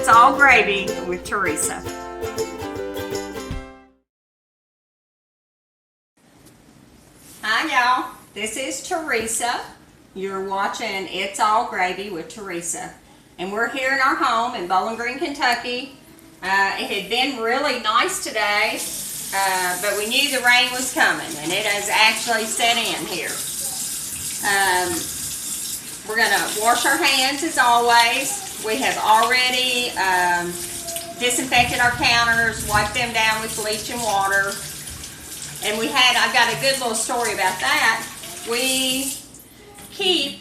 It's All Gravy with Teresa. Hi y'all, this is Teresa. You're watching It's All Gravy with Teresa. And we're here in our home in Bowling Green, Kentucky. It had been really nice today, but we knew the rain was coming, and it has actually set in here. We're going to wash our hands as always. We have already disinfected our counters, wiped them down with bleach and water. And I've got a good little story about that. We keep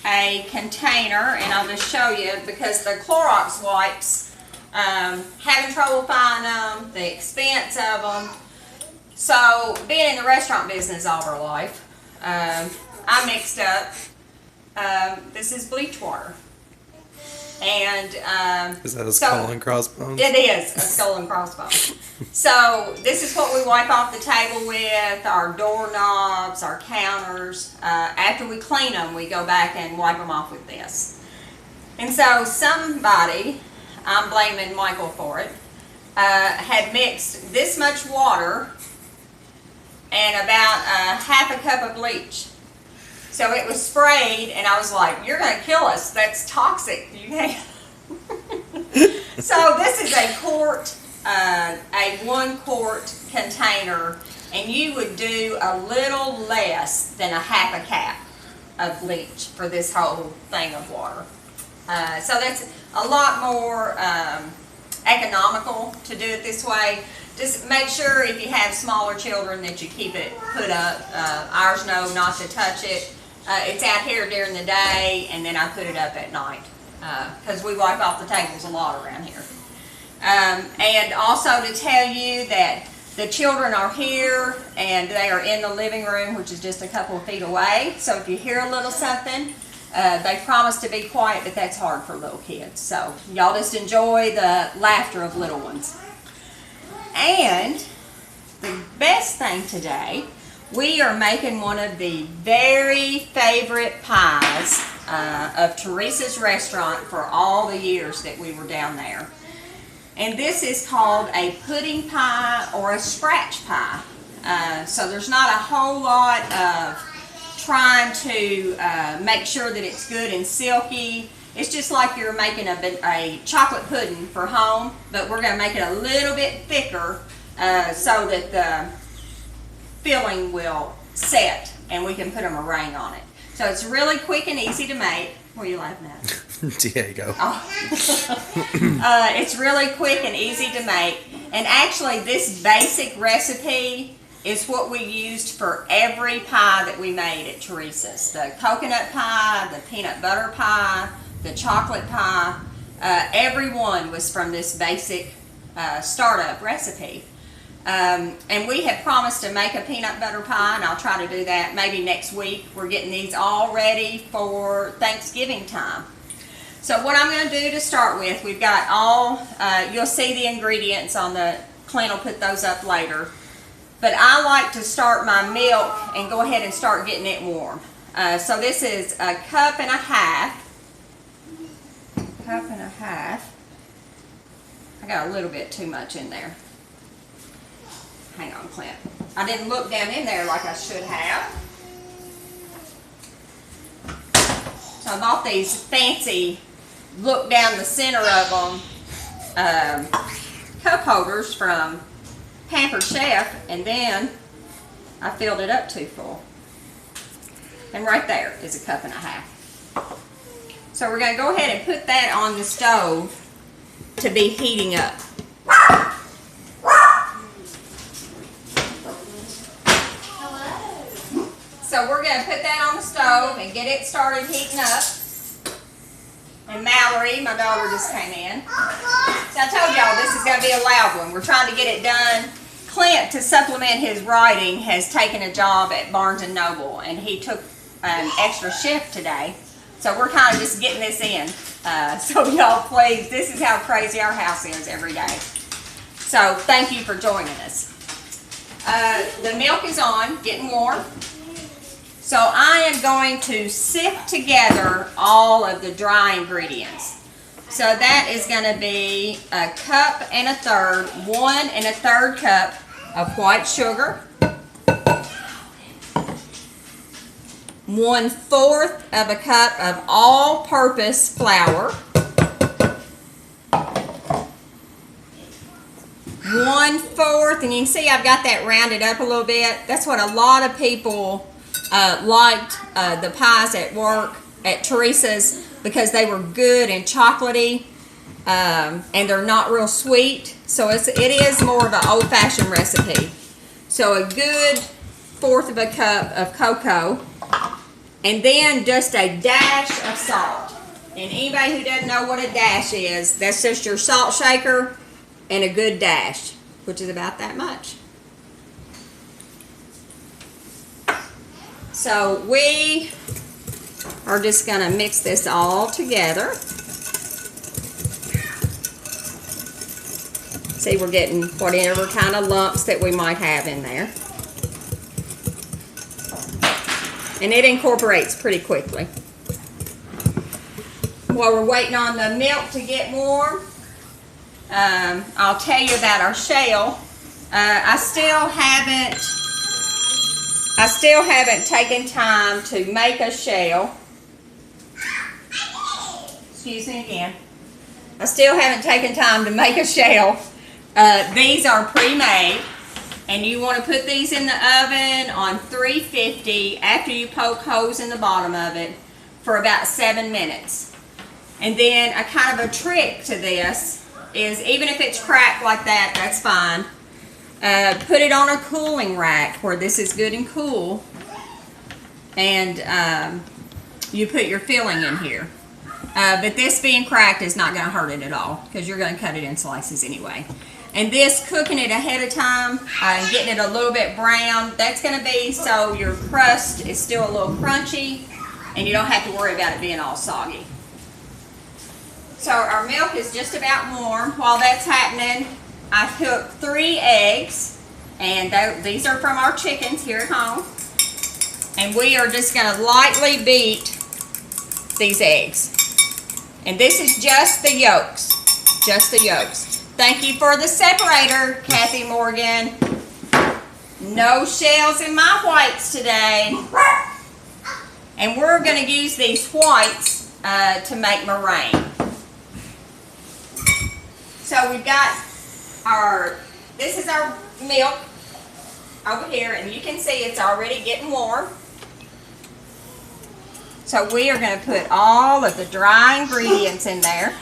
a container, and I'll just show you, because the Clorox wipes, having trouble finding them, the expense of them. So, being in the restaurant business all our life, I mixed up, this is bleach water. And is that a skull and crossbones? It is a skull and crossbones. So this is what we wipe off the table with, our doorknobs, our counters. After we clean them, we go back and wipe them off with this. And so somebody, I'm blaming Michael for it, had mixed this much water and about half a cup of bleach. So it was sprayed, and I was like, you're going to kill us. That's toxic. You can't. So this is a quart, a 1 quart container, and you would do a little less than a half a cap of bleach for this whole thing of water. So that's a lot more economical to do it this way. Just make sure if you have smaller children that you keep it put up. Ours know not to touch it. It's out here during the day, and then I put it up at night because we wipe off the tables a lot around here. And also to tell you that the children are here, and they are in the living room, which is just a couple of feet away. So if you hear a little something, they promise to be quiet, but that's hard for little kids. So y'all just enjoy the laughter of little ones. And the best thing today, we are making one of the very favorite pies of Teresa's restaurant for all the years that we were down there. And this is called a pudding pie or a scratch pie. So there's not a whole lot of trying to make sure that it's good and silky. It's just like you're making a chocolate pudding for home, but we're going to make it a little bit thicker so that the filling will set and we can put a meringue on it. So it's really quick and easy to make. What are you laughing at? Diego. Oh. It's really quick and easy to make. And actually this basic recipe is what we used for every pie that we made at Teresa's. The coconut pie, the peanut butter pie, the chocolate pie. Every one was from this basic startup recipe. And we have promised to make a peanut butter pie, and I'll try to do that maybe next week. We're getting these all ready for Thanksgiving time. So what I'm going to do to start with, we've got all, you'll see the ingredients on the, Clint will put those up later. But I like to start my milk and go ahead and start getting it warm. So this is a cup and a half. I got a little bit too much in there. Hang on, Clint. I didn't look down in there like I should have. So I bought these fancy, look down the center of them, cup holders from Pampered Chef, and then I filled it up too full. And right there is a cup and a half. So we're going to go ahead and put that on the stove to be heating up. So we're going to put that on the stove and get it started heating up. And Mallory, my daughter, just came in. So I told y'all this is going to be a loud one. We're trying to get it done. Clint, to supplement his writing, has taken a job at Barnes & Noble, and he took an extra shift today. So we're kind of just getting this in. So y'all please, this is how crazy our house is every day. So thank you for joining us. The milk is on, getting warm. So I am going to sift together all of the dry ingredients. So that is going to be 1 1 cup of white sugar, 1/4 of a cup of all-purpose flour, 1/4, and you can see I've got that rounded up a little bit. That's what a lot of people liked the pies at work at Teresa's, because they were good and chocolatey, and they're not real sweet. So it is more of an old-fashioned recipe. So a good 1/4 of a cup of cocoa, and then just a dash of salt. And anybody who doesn't know what a dash is, that's just your salt shaker and a good dash, which is about that much. So we are just going to mix this all together. See, we're getting whatever kind of lumps that we might have in there. And it incorporates pretty quickly. While we're waiting on the milk to get warm, I'll tell you about our shell. I still haven't taken time to make a shell. Excuse me again. I still haven't taken time to make a shell. These are pre-made, and you want to put these in the oven on 350 after you poke holes in the bottom of it for about 7 minutes. And then a kind of a trick to this is, even if it's cracked like that, that's fine. Put it on a cooling rack where this is good and cool, and you put your filling in here. But this being cracked is not going to hurt it at all, because you're going to cut it in slices anyway. And this, cooking it ahead of time and getting it a little bit brown, that's going to be so your crust is still a little crunchy and you don't have to worry about it being all soggy. So our milk is just about warm. While that's happening, I cooked 3 eggs, and these are from our chickens here at home. And we are just going to lightly beat these eggs. And this is just the yolks. Just the yolks. Thank you for the separator, Kathy Morgan. No shells in my whites today. And we're going to use these whites to make meringue. So we've got this is our milk over here, and you can see it's already getting warm. So we are going to put all of the dry ingredients in there.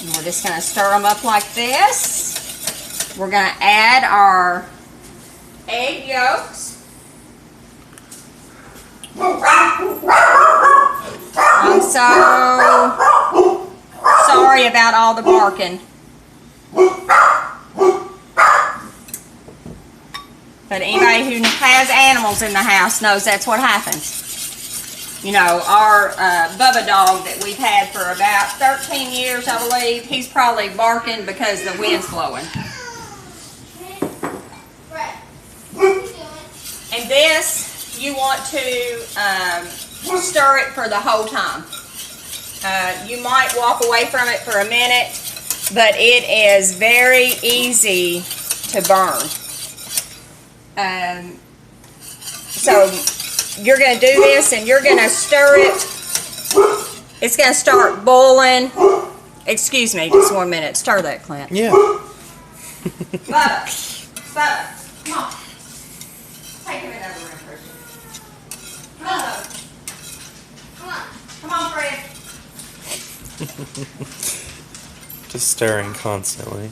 And we're just going to stir them up like this. We're going to add our egg yolks. I'm so sorry about all the barking. But anybody who has animals in the house knows that's what happens. You know, our Bubba dog that we've had for about 13 years, I believe, he's probably barking because the wind's blowing. And this, you want to stir it for the whole time. You might walk away from it for a minute, but it is very easy to burn. So you're going to do this, and you're going to stir it. It's going to start boiling. Excuse me, just 1 minute. Stir that, Clint. Yeah. Bubba, come on. Take him in the other room, Christian. Bubba. Come on, Fred. Just stirring constantly.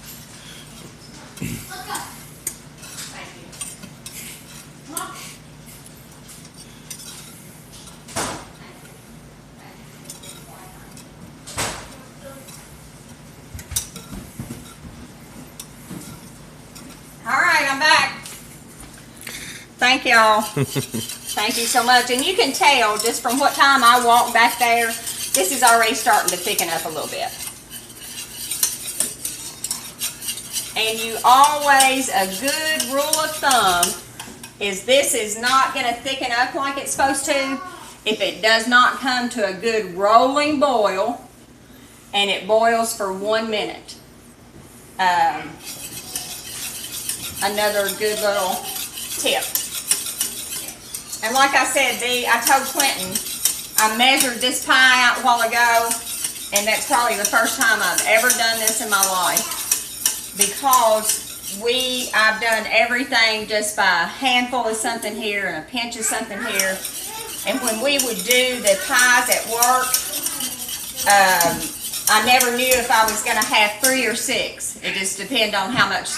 I'm back. Thank y'all. Thank you so much. And you can tell just from what time I walked back there, this is already starting to thicken up a little bit. And you always, a good rule of thumb is this is not going to thicken up like it's supposed to if it does not come to a good rolling boil and it boils for 1 minute. Another good little tip. And like I said, I told Clinton, I measured this pie out a while ago, and that's probably the first time I've ever done this in my life, because I've done everything just by a handful of something here and a pinch of something here. And when we would do the pies at work, I never knew if I was going to have 3 or 6. It just depended on how much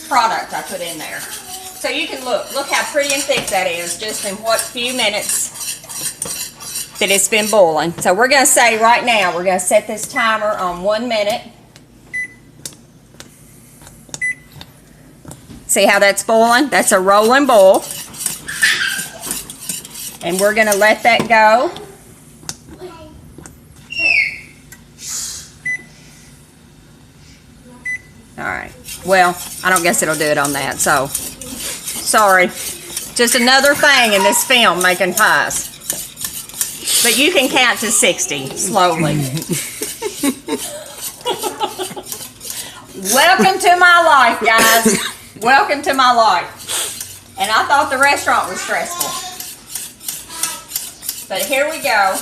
product I put in there. So you can look how pretty and thick that is just in what few minutes that it's been boiling. So we're going to say right now, we're going to set this timer on 1 minute. See how that's boiling? That's a rolling boil. And we're going to let that go. Alright. Well, I don't guess it'll do it on that, so sorry. Just another thing in this film making pies. But you can count to 60 slowly. Welcome to my life, guys. Welcome to my life. And I thought the restaurant was stressful. But here we go.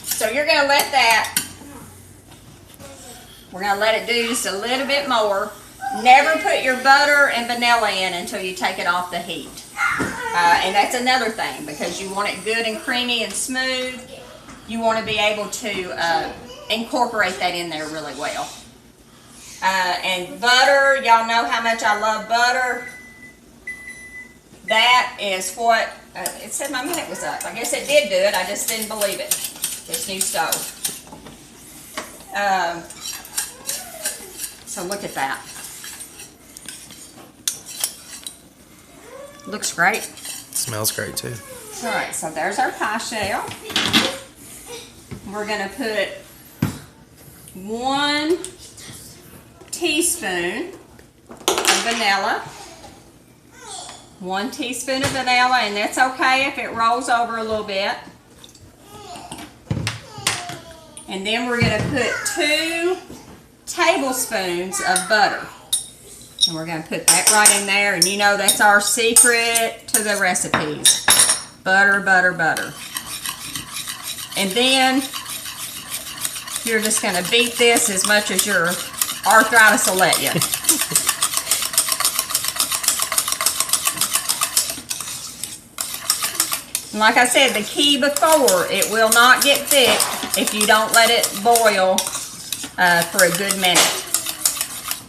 So you're going to let that, we're going to let it do just a little bit more. Never put your butter and vanilla in until you take it off the heat. And that's another thing, because you want it good and creamy and smooth. You want to be able to incorporate that in there really well. And butter, y'all know how much I love butter. That is what, it said my minute was up. I guess it did do it, I just didn't believe it. This new stove. So look at that. Looks great. Smells great too. Alright, so there's our pie shell. We're going to put 1 teaspoon of vanilla. 1 teaspoon of vanilla, and that's okay if it rolls over a little bit. And then we're going to put 2 tablespoons of butter. And we're going to put that right in there, and you know that's our secret to the recipes. Butter, butter, butter. And then you're just going to beat this as much as your arthritis will let you. And like I said, the key before, it will not get thick if you don't let it boil for a good minute.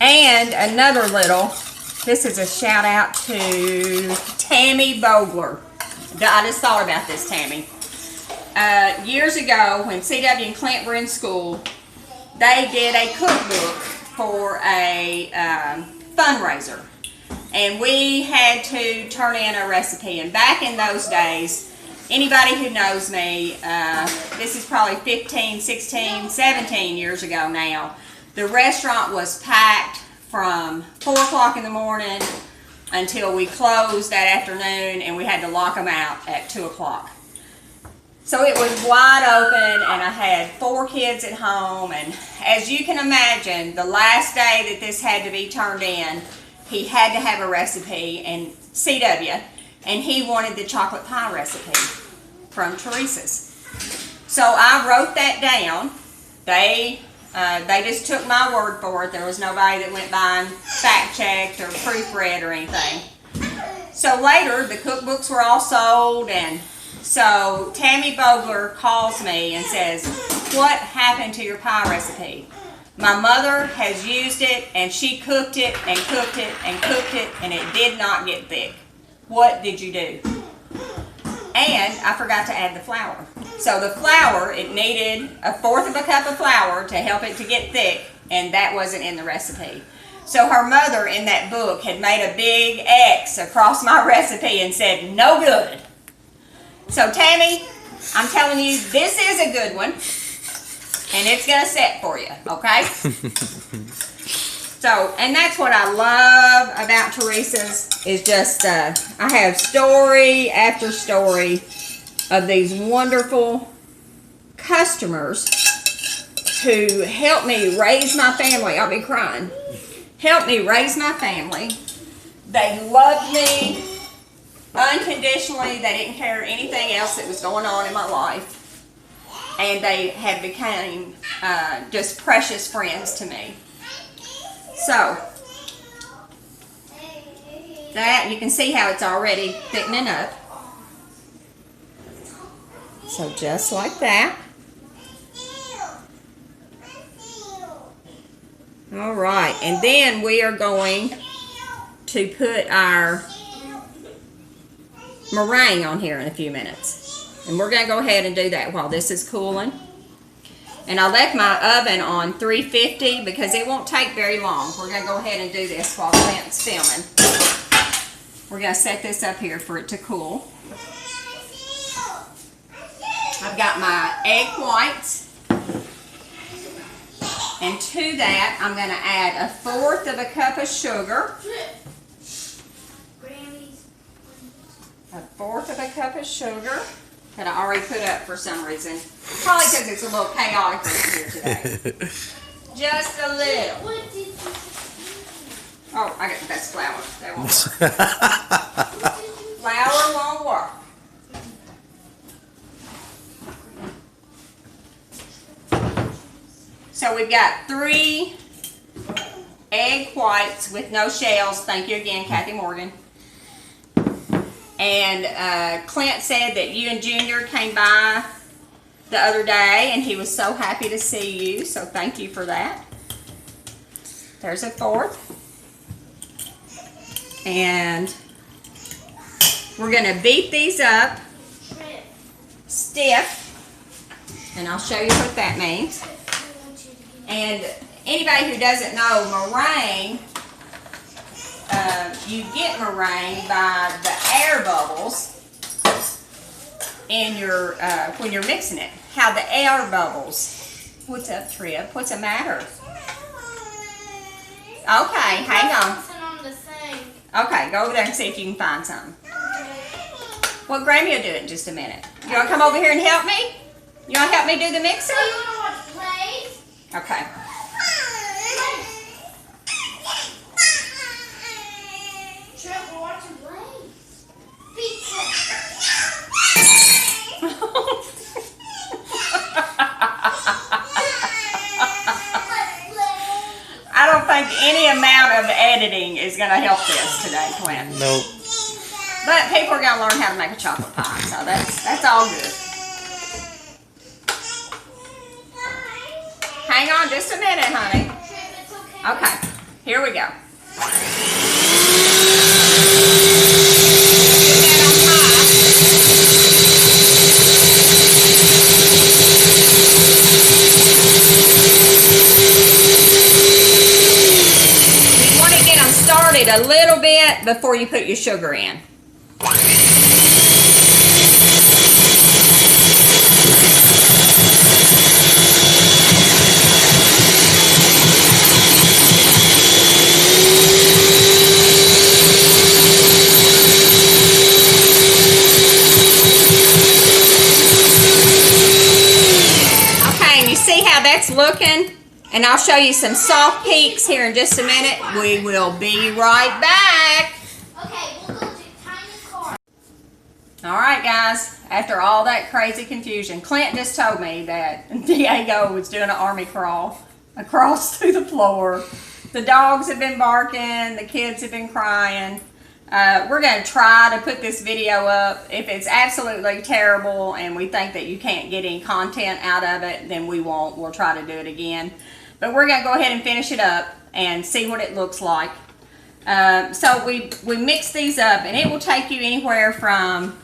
And another little, this is a shout out to Tammy Bogler. I just thought about this, Tammy. Years ago, when CW and Clint were in school, they did a cookbook for a fundraiser. And we had to turn in a recipe. And back in those days, anybody who knows me, this is probably 15, 16, 17 years ago now, the restaurant was packed from 4 o'clock in the morning until we closed that afternoon, and we had to lock them out at 2 o'clock. So it was wide open, and I had 4 kids at home, and as you can imagine, the last day that this had to be turned in, he had to have a recipe, and CW, and he wanted the chocolate pie recipe from Teresa's. So I wrote that down. They just took my word for it. There was nobody that went by and fact-checked or proofread or anything. So later, the cookbooks were all sold, and so Tammy Bogler calls me and says, "What happened to your pie recipe? My mother has used it, and she cooked it and cooked it and cooked it, and it did not get thick. What did you do?" And I forgot to add the flour. So the flour, it needed 1/4 cup of flour to help it to get thick, and that wasn't in the recipe. So her mother in that book had made a big X across my recipe and said, "No good." So Tammy, I'm telling you, this is a good one, and it's going to set for you, okay? So, and that's what I love about Teresa's, is just, I have story after story of these wonderful customers who help me raise my family. I'll be crying. Help me raise my family. They loved me unconditionally. They didn't care anything else that was going on in my life. And they have become just precious friends to me. So, that, you can see how it's already thickening up. So just like that. All right, and then we are going to put our meringue on here in a few minutes. And we're going to go ahead and do that while this is cooling. And I left my oven on 350 because it won't take very long. We're going to go ahead and do this while Clint's filming. We're going to set this up here for it to cool. I've got my egg whites. And to that, I'm going to add 1/4 cup of sugar. 1/4 cup of sugar that I already put up for some reason. Probably because it's a little chaotic around here today. Just a little. Oh, that's flour. That won't work. Flour won't work. So we've got 3 egg whites with no shells. Thank you again, Kathy Morgan. And Clint said that you and Junior came by the other day, and he was so happy to see you. So thank you for that. There's a 4th. And we're going to beat these up stiff. And I'll show you what that means. And anybody who doesn't know, meringue, you get meringue by the air bubbles in your when you're mixing it. How the air bubbles. What's up, Trip? What's the matter? Okay, hang on. Okay, go over there and see if you can find something. Well, Grammy will do it in just a minute. You want to come over here and help me? You want to help me do the mixing? Okay. I don't think any amount of editing is going to help this today, Clint. Nope. But people are going to learn how to make a chocolate pie, so that's all good. Hang on just a minute, honey. Okay, here we go. You want to get them started a little bit before you put your sugar in. That's looking, and I'll show you some soft peaks here in just a minute. We will be right back. Okay, we'll go to Tiny's car. All right, guys, after all that crazy confusion, Clint just told me that Diego was doing an army crawl across through the floor. The dogs have been barking, the kids have been crying. We're going to try to put this video up. If it's absolutely terrible and we think that you can't get any content out of it, then we won't. We'll try to do it again. But we're going to go ahead and finish it up and see what it looks like. So we mix these up, and it will take you anywhere from,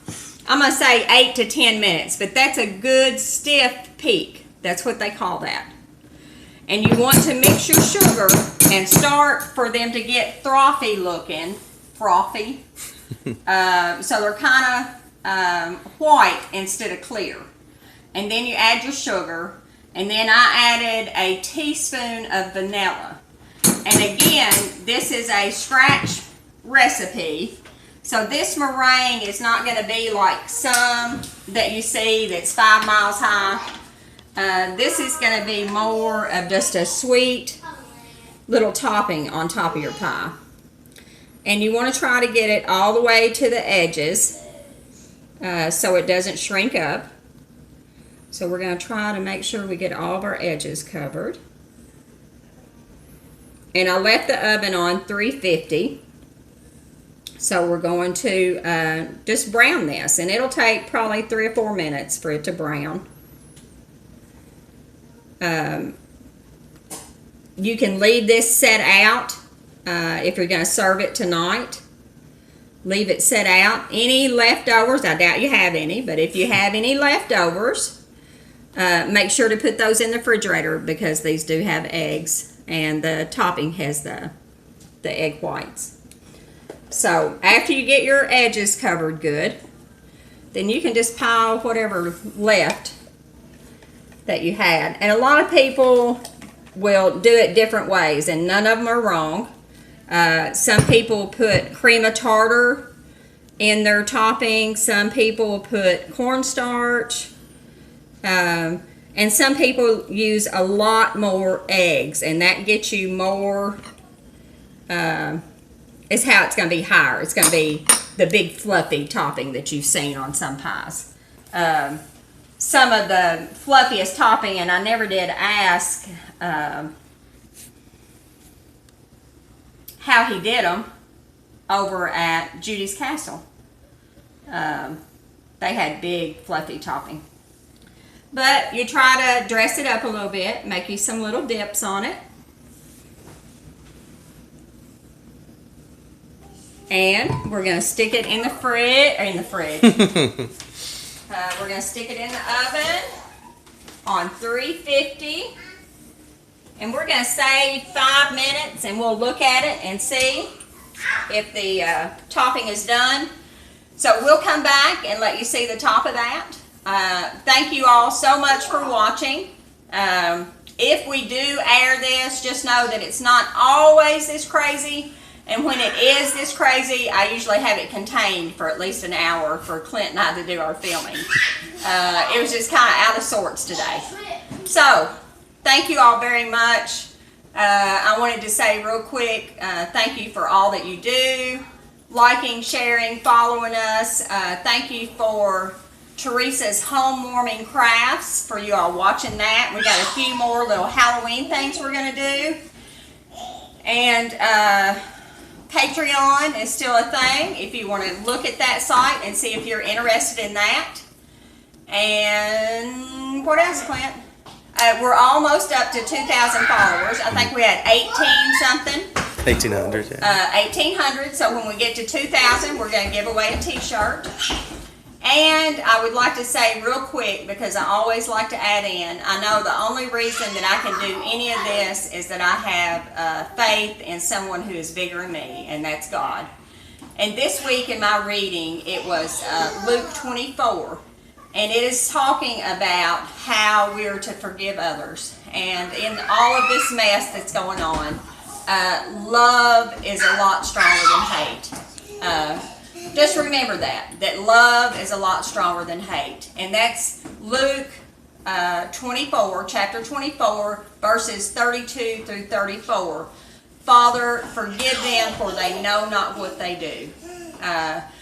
I'm going to say 8 to 10 minutes. But that's a good stiff peak. That's what they call that. And you want to mix your sugar and start for them to get frothy looking. Frothy. So they're kind of white instead of clear. And then you add your sugar. And then I added a teaspoon of vanilla. And again, this is a scratch recipe. So this meringue is not going to be like some that you see that's 5 miles high. This is going to be more of just a sweet little topping on top of your pie. And you want to try to get it all the way to the edges so it doesn't shrink up. So we're going to try to make sure we get all of our edges covered. And I left the oven on 350. So we're going to just brown this, and it'll take probably 3 or 4 minutes for it to brown. You can leave this set out if you're going to serve it tonight. Leave it set out. Any leftovers, I doubt you have any, but if you have any leftovers, make sure to put those in the refrigerator because these do have eggs, and the topping has the egg whites. So after you get your edges covered good, then you can just pile whatever left that you had. And a lot of people will do it different ways, and none of them are wrong. Some people put cream of tartar in their topping. Some people put cornstarch. And some people use a lot more eggs, and that gets you more... is how it's going to be higher. It's going to be the big fluffy topping that you've seen on some pies. Some of the fluffiest topping, and I never did ask how he did them over at Judy's Castle. They had big fluffy topping. But you try to dress it up a little bit, make you some little dips on it. And we're going to stick it in the fridge. We're going to stick it in the oven on 350. And we're going to save 5 minutes, and we'll look at it and see if the topping is done. So we'll come back and let you see the top of that. Thank you all so much for watching. If we do air this, just know that it's not always this crazy. And when it is this crazy, I usually have it contained for at least an hour for Clint and I to do our filming. It was just kind of out of sorts today. So, thank you all very much. I wanted to say real quick, thank you for all that you do. Liking, sharing, following us. Thank you for Teresa's home warming crafts, for you all watching that. We got a few more little Halloween things we're going to do. And... Patreon is still a thing if you want to look at that site and see if you're interested in that. And what else, Clint? We're almost up to 2,000 followers. I think we had 18 something. 1,800, yeah. 1,800. So when we get to 2,000, we're going to give away a t-shirt. And I would like to say real quick, because I always like to add in, I know the only reason that I can do any of this is that I have faith in someone who is bigger than me, and that's God. And this week in my reading, it was Luke 24, and it is talking about how we're to forgive others. And in all of this mess that's going on, love is a lot stronger than hate. Just remember that love is a lot stronger than hate. And that's Luke 24, chapter 24, verses 32 through 34. Father, forgive them, for they know not what they do.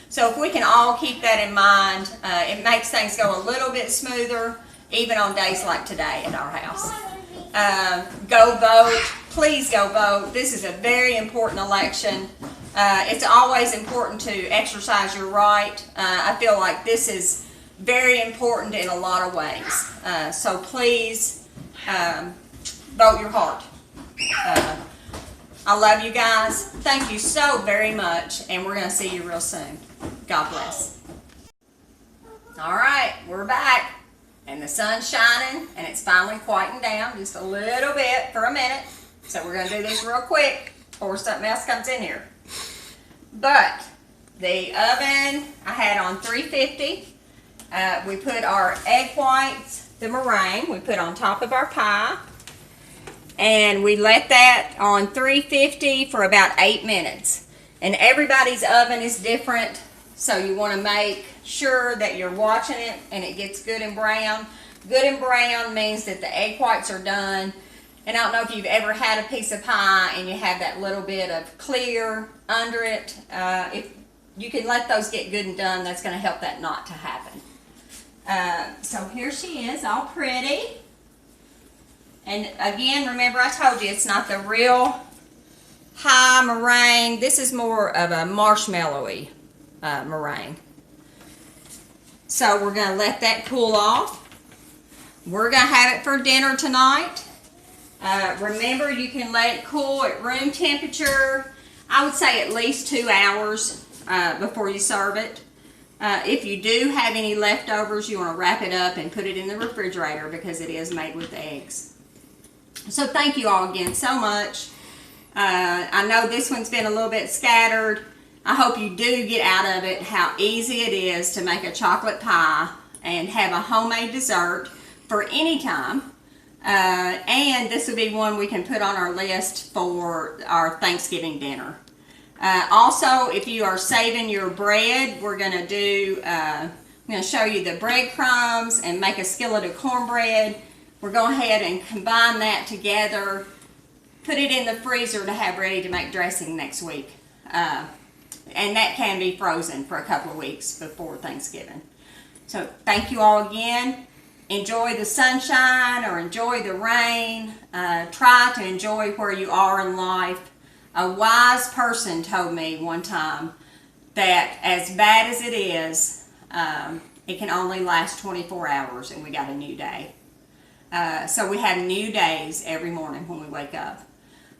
So if we can all keep that in mind, it makes things go a little bit smoother, even on days like today at our house. Go vote. Please go vote. This is a very important election. It's always important to exercise your right. I feel like this is very important in a lot of ways. So please vote your heart. I love you guys. Thank you so very much, and we're going to see you real soon. God bless. All right, we're back, and the sun's shining, and it's finally quieting down just a little bit for a minute. So we're going to do this real quick before something else comes in here. But the oven I had on 350. We put our egg whites, the meringue, we put on top of our pie. and we let that on 350 for about 8 minutes. And everybody's oven is different, so you want to make sure that you're watching it and it gets good and brown. Good and brown means that the egg whites are done. And I don't know if you've ever had a piece of pie and you have that little bit of clear under it. If you can let those get good and done, that's going to help that not to happen. So here she is, all pretty. And again, remember I told you it's not the real high meringue. This is more of a marshmallowy meringue. So we're going to let that cool off. We're going to have it for dinner tonight. Remember, you can let it cool at room temperature. I would say at least 2 hours before you serve it. If you do have any leftovers, you want to wrap it up and put it in the refrigerator because it is made with eggs. So thank you all again so much. I know this one's been a little bit scattered. I hope you do get out of it how easy it is to make a chocolate pie and have a homemade dessert for any time. And this would be one we can put on our list for our Thanksgiving dinner. Also, if you are saving your bread, we're going to do, I'm going to show you the breadcrumbs and make a skillet of cornbread. We're going ahead and combine that together, put it in the freezer to have ready to make dressing next week. And that can be frozen for a couple of weeks before Thanksgiving. So thank you all again. Enjoy the sunshine or enjoy the rain. Try to enjoy where you are in life. A wise person told me one time that as bad as it is, it can only last 24 hours and we got a new day. So we have new days every morning when we wake up.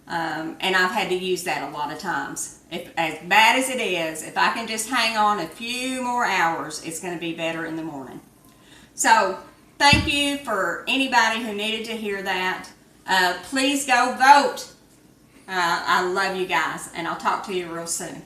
And I've had to use that a lot of times. As bad as it is, if I can just hang on a few more hours, it's going to be better in the morning. So thank you for anybody who needed to hear that. Please go vote. I love you guys, and I'll talk to you real soon.